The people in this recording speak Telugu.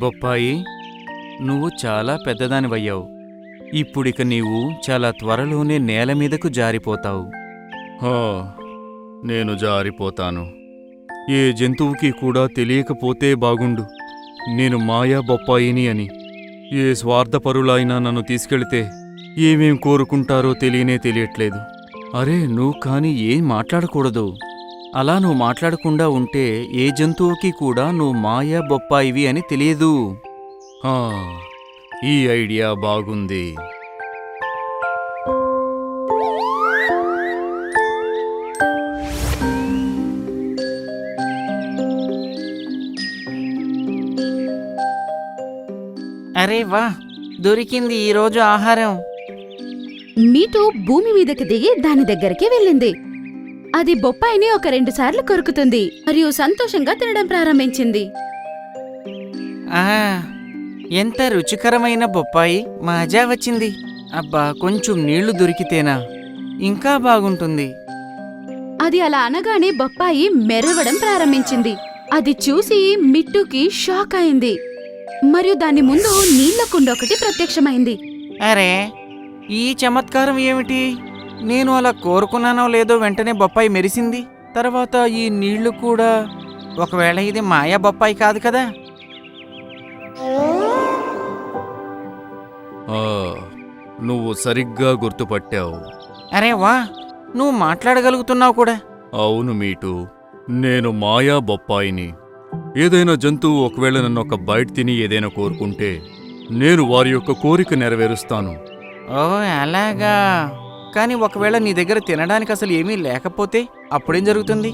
బొప్పాయి, నువ్వు చాలా పెద్దదానివయ్యావు. ఇప్పుడిక నీవు చాలా త్వరలోనే నేల మీదకు జారిపోతావు. నేను జారిపోతాను. ఏ జంతువుకి కూడా తెలియకపోతే బాగుండు నేను మాయా బొప్పాయిని అని. ఏ స్వార్థపరులైనా నన్ను తీసుకెళితే ఏమేం కోరుకుంటారో తెలియట్లేదు. అరే, నువ్వు కాని ఏం మాట్లాడకూడదు. అలా నువ్వు మాట్లాడకుండా ఉంటే ఏ జంతువుకి కూడా నువ్వు మాయా బొప్పాయివి అని తెలియదు. ఈ ఐడియా బాగుంది. అరే వా, దొరికింది ఈరోజు ఆహారం. మీటు భూమి మీదకి దిగి దాని దగ్గరికి వెళ్ళింది. అది బొప్పాయిని ఒక 2 సార్లు కొరుకుతుంది మరియు సంతోషంగా తినడం ప్రారంభించింది. ఎంత రుచికరమైన బొప్పాయి, మజా వచ్చింది. అబ్బా, కొంచెం నీళ్లు దొరికితేనా ఇంకా బాగుంటుంది. అది అలా అనగానే బొప్పాయి మెరవడం ప్రారంభించింది. అది చూసి మిట్టుకి షాక్ అయింది మరియు దాని ముందు నీళ్ల కుండ ఒకటి ప్రత్యక్షమైంది. అరే, ఈ చమత్కారం ఏమిటి? నేను అలా కోరుకున్నానో లేదో వెంటనే బొప్పాయి మెరిసింది. తర్వాత ఈ నీళ్లు కూడా. ఒకవేళ ఇది మాయా బొప్పాయి కాదు కదా? నువ్వు సరిగ్గా గుర్తుపట్టావు. అరే వా, నువ్వు మాట్లాడగలుగుతున్నావు కూడా. అవును మీటు, నేను మాయా బొప్పాయిని. ఏదైనా జంతువు ఒకవేళ నన్ను ఒక బైట్ తిని ఏదైనా కోరుకుంటే నేను వారి యొక్క కోరిక నెరవేరుస్తాను. ఓ అలాగా. కానీ ఒకవేళ నీ దగ్గర తినడానికి అసలు ఏమీ లేకపోతే అప్పుడేం జరుగుతుంది?